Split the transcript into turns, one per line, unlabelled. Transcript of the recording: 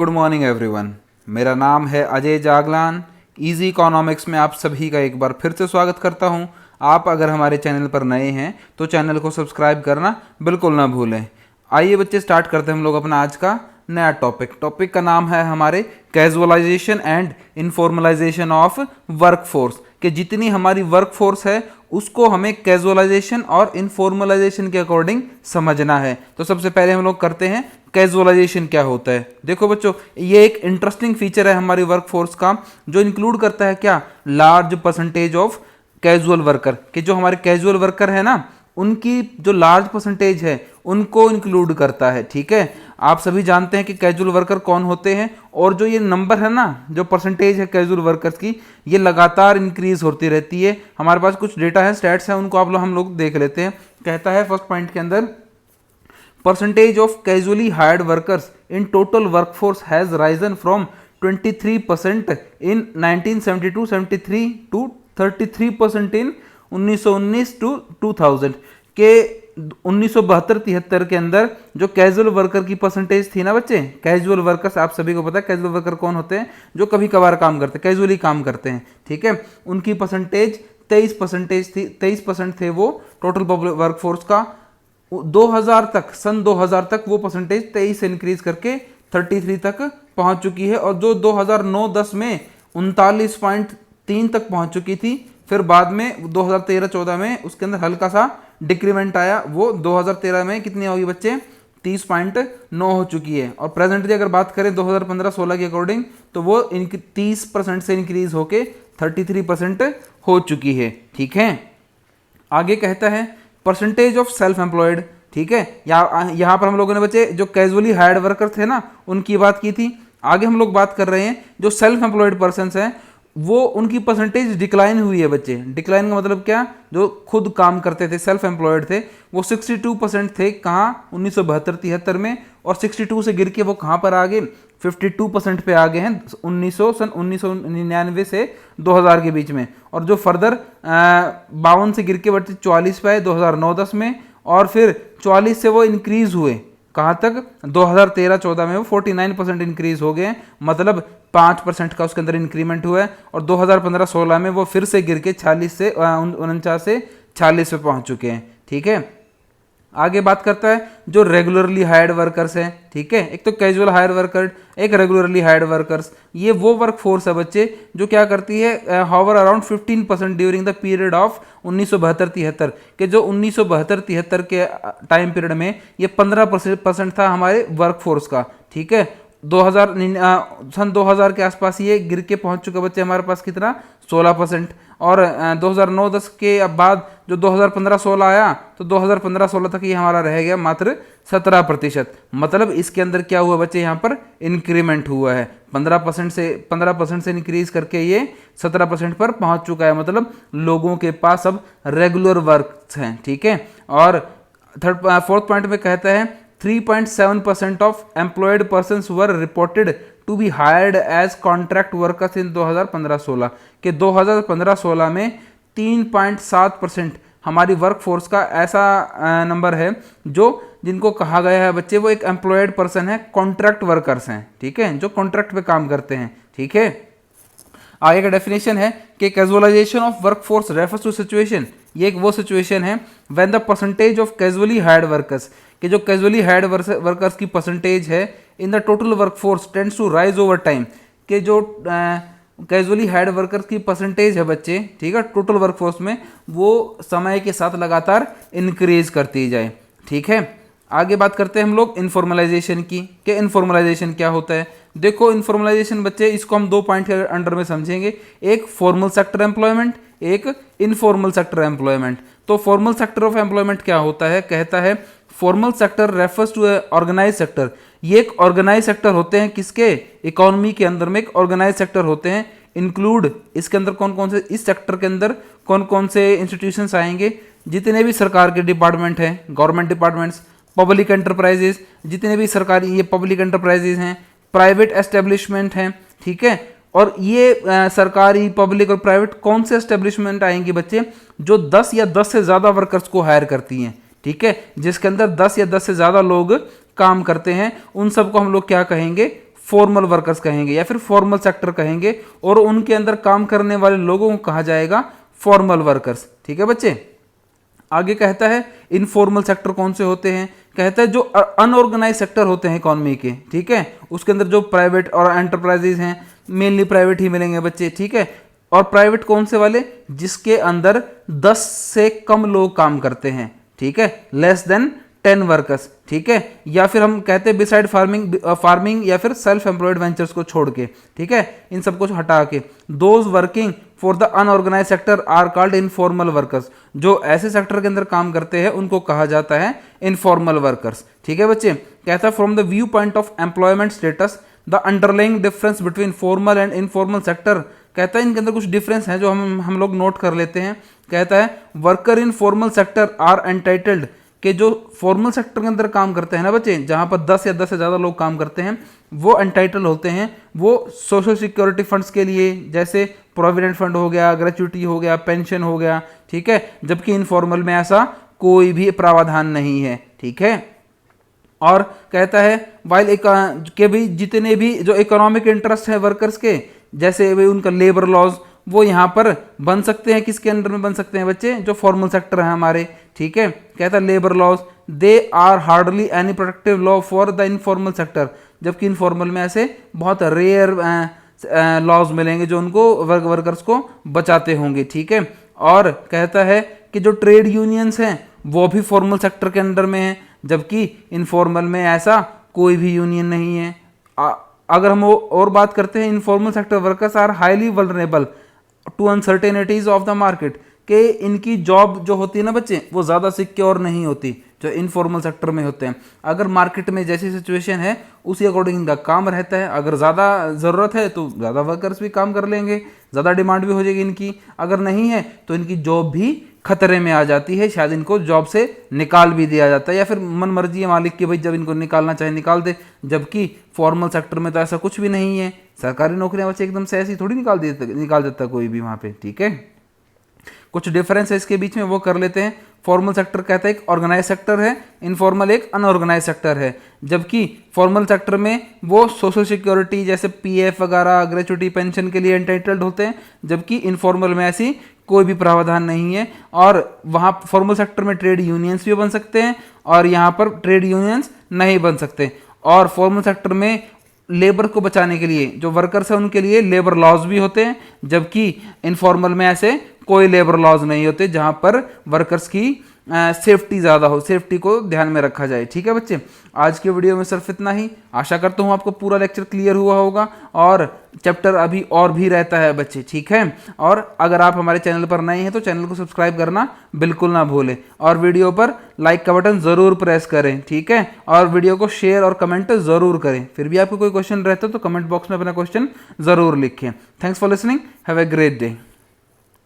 Good morning everyone. मेरा नाम है अजय जागलान। इजी इकोनॉमिक्स में आप सभी का एक बार फिर से स्वागत करता हूं। आप अगर हमारे चैनल पर नए हैं तो चैनल को सब्सक्राइब करना बिल्कुल ना भूलें। आइए बच्चे स्टार्ट करते हैं हम लोग अपना आज का नया टॉपिक का नाम है हमारे casualisation and informalisation of workforce. कि जितनी हमारी वर्कफोर्स है उसको हमें कैजुअलाइजेशन और इनफॉर्मलाइजेशन के अकॉर्डिंग समझना है। तो सबसे पहले हम लोग करते हैं कैजुअलाइजेशन क्या होता है। देखो बच्चों, ये एक इंटरेस्टिंग फीचर है हमारी वर्कफोर्स का जो इंक्लूड करता है क्या, large percentage of casual worker. कि जो हमारे कैजुअल वर्कर है ना, उनकी जो लार्ज परसेंटेज है उनको इंक्लूड करता है। ठीक है, आप सभी जानते हैं कि कैजुअल वर्कर कौन होते हैं, और जो ये नंबर है ना, जो परसेंटेज है कैजुअल वर्कर्स की, ये लगातार इंक्रीज होती रहती है। हमारे पास कुछ डेटा है, स्टैट्स हैं, उनको हम लोग देख लेते हैं। कहता है फर्स्ट पॉइंट के अंदर, percentage of casually hired workers in total workforce has risen from 23% in 1972-73 to 33% in 1919 to 2000। के 1972-73 के अंदर जो कैजुअल वर्कर की परसेंटेज थी ना बच्चे, कैजुअल वर्कर्स आप सभी को पता है कैजुअल वर्कर कौन होते हैं, जो कभी कभार काम करते हैं, कैजुअली काम करते हैं। ठीक है, उनकी परसेंटेज 23% थी, 23% थे वो टोटल वर्कफोर्स का। 2000 तक, सन 2000 तक वो परसेंटेज 23 से इंक्रीज करके 33 तक पहुंच चुकी है, और जो 2009-10 में 39.3 तक पहुंच चुकी थी। फिर बाद में 2013-14 में उसके अंदर हल्का सा डिक्रीमेंट आया, वो 2013 में कितनी होगी बच्चे, 30.9 हो चुकी है। और प्रेजेंटली अगर बात करें 2015-16 के अकॉर्डिंग, तो वो 30% से इंक्रीज होके 33% हो चुकी है। ठीक है, आगे कहता है परसेंटेज ऑफ सेल्फ एम्प्लॉयड। ठीक है, यहाँ पर हम लोगों ने बच्चे जो कैजुअली हायर्ड वर्कर थे ना, उनकी बात की थी। आगे हम लोग बात कर रहे हैं जो सेल्फ एम्प्लॉयड पर्सन हैं, वो उनकी परसेंटेज डिक्लाइन हुई है बच्चे। डिक्लाइन का मतलब क्या, जो खुद काम करते थे, सेल्फ एम्प्लॉयड थे, वो 62% थे कहाँ, 1972-73 में, और 62 से गिर के वो कहाँ पर आ गए, 52% पे आ गए हैं सन 1999 से 2000 के बीच में। और जो फर्दर 52 से गिर के बच्चे 44 पे आए 2009-10 में, और फिर 44 से वो इंक्रीज हुए कहाँ तक, 2013-14 में वो 49% इंक्रीज हो गए, मतलब 5% का उसके अंदर इंक्रीमेंट हुआ है। और 2015-16 में वो फिर से गिर के 46 से 49 से 46 पे पहुंच चुके हैं। ठीक है, आगे बात करता है जो रेगुलरली हायर्ड वर्कर्स हैं। ठीक है, एक तो कैजुअल हायर वर्कर, एक रेगुलरली हायर्ड वर्कर्स। ये वो वर्क फोर्स है बच्चे जो क्या करती है, hover around 15% during the period of 1972-73 के जो 1972-73 के टाइम पीरियड में ये 15% था हमारे वर्क फोर्स का। ठीक है, सन 2000 के आसपास ये गिर के पहुंच चुका बच्चे हमारे पास कितना, 16%। और 2009-10 के अब बाद जो 2015-16 आया, तो 2015-16 तक ये हमारा रह गया मात्र 17%। मतलब इसके अंदर क्या हुआ बच्चे, यहाँ पर इंक्रीमेंट हुआ है, 15% से इंक्रीज करके ये 17% पर पहुंच चुका है। मतलब लोगों के पास अब रेगुलर वर्क हैं। ठीक है, और फोर्थ पॉइंट में कहता है 3.7% of employed persons were reported to be hired as contract workers in 2015-16 के 2015-16 में 3.7% हमारी वर्कफोर्स का ऐसा नंबर है जो जिनको कहा गया है बच्चे वो एक एम्प्लॉयड पर्सन है, कॉन्ट्रैक्ट वर्कर्स हैं। ठीक है, जो कॉन्ट्रैक्ट पे काम करते हैं। ठीक है, आगे का डेफिनेशन है कि casualisation of workforce refers to situation, ये एक वो सिचुएशन है when the percentage of casually hired workers, कि जो कैजुअली हायर्ड वर्कर्स की परसेंटेज है in the total workforce tends to rise over time. कि जो कैजुअली हायर्ड वर्कर्स की परसेंटेज है बच्चे, ठीक है, टोटल वर्कफोर्स में, वो समय के साथ लगातार इंक्रीज करती जाए। ठीक है, आगे बात करते हैं हम लोग इनफॉर्मलाइजेशन की, कि इनफॉर्मलाइजेशन क्या होता है। देखो इनफॉर्मलाइजेशन बच्चे, इसको हम 2 पॉइंट के अंडर में समझेंगे, एक फॉर्मल सेक्टर एम्प्लॉयमेंट, एक इनफॉर्मल सेक्टर एम्प्लॉयमेंट। तो फॉर्मल सेक्टर ऑफ एम्प्लॉयमेंट क्या होता है, कहता है formal sector refers to organise sector. ये एक ऑर्गेनाइज सेक्टर होते हैं, किसके, इकोनॉमी के अंदर में एक ऑर्गेनाइज सेक्टर होते हैं। इंक्लूड इसके अंदर कौन कौन से, इस सेक्टर के अंदर कौन कौन से इंस्टीट्यूशंस आएंगे, जितने भी सरकार के डिपार्टमेंट हैं, गवर्नमेंट डिपार्टमेंट्स, पब्लिक एंटरप्राइजेस, जितने भी सरकारी ये पब्लिक एंटरप्राइजेस हैं, प्राइवेट एस्टेब्लिशमेंट हैं। ठीक है, और ये सरकारी, पब्लिक और प्राइवेट कौन से एस्टेब्लिशमेंट आएंगे बच्चे, जो 10 या 10 से ज़्यादा वर्कर्स को हायर करती हैं। ठीक है, जिसके अंदर 10 या 10 से ज़्यादा लोग काम करते हैं, उन सबको हम लोग क्या कहेंगे, फॉर्मल वर्कर्स कहेंगे या फिर फॉर्मल सेक्टर कहेंगे, और उनके अंदर काम करने वाले लोगों को कहा जाएगा फॉर्मल वर्कर्स। ठीक है बच्चे, आगे कहता है इनफॉर्मल सेक्टर कौन से होते हैं, कहता है जो अनऑर्गेनाइज सेक्टर होते हैं इकोनॉमी के, ठीक है, उसके अंदर जो प्राइवेट और एंटरप्राइजेज हैं, मेनली प्राइवेट ही मिलेंगे बच्चे, ठीक है। और प्राइवेट कौन से वाले, जिसके अंदर 10 से कम लोग काम करते हैं, ठीक है, लेस देन 10 वर्कर्स, ठीक है, या फिर हम कहते हैं बिसाइड फार्मिंग या फिर सेल्फ एम्प्लॉयड वेंचर्स को छोड़ के, ठीक है, इन सबको हटा के, those working for the unorganise sector are called informal workers, जो ऐसे सेक्टर के अंदर काम करते हैं उनको कहा जाता है इनफॉर्मल वर्कर्स। ठीक है बच्चे, कहता है from the view point of employment status the underlying difference between formal and informal sector, कहता है इनके अंदर कुछ डिफरेंस है जो हम लोग नोट कर लेते हैं। कहता है worker in formal sector are entitled, कि जो फॉर्मल सेक्टर के अंदर काम करते हैं ना बच्चे, जहां पर 10 या 10 से ज़्यादा लोग काम करते हैं, वो एंटाइटल होते हैं वो सोशल सिक्योरिटी फंड्स के लिए, जैसे प्रोविडेंट फंड हो गया, ग्रेचुइटी हो गया, पेंशन हो गया, ठीक है, जबकि इनफॉर्मल में ऐसा कोई भी प्रावधान नहीं है। ठीक है, और कहता है वाइल के भी जितने भी जो इकोनॉमिक इंटरेस्ट है वर्कर्स के, जैसे भाई उनका लेबर लॉज, वो यहाँ पर बन सकते हैं, किसके अंडर में बन सकते हैं बच्चे, जो फॉर्मल सेक्टर है हमारे। ठीक है, कहता है labour laws they are hardly any protective law for the informal sector, जबकि इनफॉर्मल में ऐसे बहुत रेयर लॉज मिलेंगे जो उनको वर्कर्स को बचाते होंगे। ठीक है, और कहता है कि जो ट्रेड यूनियंस हैं वो भी फॉर्मल सेक्टर के अंडर में हैं, जबकि इनफॉर्मल में ऐसा कोई भी यूनियन नहीं है। अगर हम और बात करते हैं, informal sector workers are highly vulnerable to uncertainties of the market, कि इनकी जॉब जो होती है ना बच्चे, वो ज़्यादा सिक्योर नहीं होती जो इनफॉर्मल सेक्टर में होते हैं। अगर मार्केट में जैसी सिचुएशन है उसी अकॉर्डिंग इनका काम रहता है, अगर ज़्यादा ज़रूरत है तो ज़्यादा वर्कर्स भी काम कर लेंगे, ज़्यादा डिमांड भी हो जाएगी इनकी, अगर नहीं है तो इनकी जॉब भी खतरे में आ जाती है, शायद इनको जॉब से निकाल भी दिया जाता है, या फिर मन मर्जी है मालिक की, भाई जब इनको निकालना चाहे निकाल दे। जबकि फॉर्मल सेक्टर में तो ऐसा कुछ भी नहीं है, सरकारी नौकरियां बच्चे एकदम से ऐसी थोड़ी निकाल देता कोई भी वहाँ पे। ठीक है, कुछ डिफरेंस है इसके बीच में, वो कर लेते हैं। फॉर्मल सेक्टर कहता है एक ऑर्गेनाइज सेक्टर है, इनफॉर्मल एक अनऑर्गेनाइज सेक्टर है। जबकि फॉर्मल सेक्टर में वो सोशल सिक्योरिटी जैसे पीएफ वगैरह, ग्रेचुइटी, पेंशन के लिए एंटाइटल्ड होते हैं, जबकि इनफॉर्मल में ऐसी कोई भी प्रावधान नहीं है। और वहाँ फॉर्मल सेक्टर में ट्रेड यूनियंस भी बन सकते हैं और यहाँ पर ट्रेड यूनियंस नहीं बन सकते। और फॉर्मल सेक्टर में लेबर को बचाने के लिए जो वर्कर्स हैं उनके लिए लेबर लॉज भी होते हैं, जबकि इनफॉर्मल में ऐसे कोई लेबर लॉज नहीं होते जहां पर वर्कर्स की सेफ्टी ज़्यादा हो, सेफ्टी को ध्यान में रखा जाए। ठीक है बच्चे, आज के वीडियो में सिर्फ इतना ही। आशा करता हूँ आपको पूरा लेक्चर क्लियर हुआ होगा, और चैप्टर अभी और भी रहता है बच्चे। ठीक है, और अगर आप हमारे चैनल पर नए हैं तो चैनल को सब्सक्राइब करना बिल्कुल ना भूलें, और वीडियो पर लाइक का बटन ज़रूर प्रेस करें। ठीक है, और वीडियो को शेयर और कमेंट ज़रूर करें। फिर भी आपको कोई क्वेश्चन रहता है तो कमेंट बॉक्स में अपना क्वेश्चन ज़रूर लिखें। Thanks for listening, have a great day.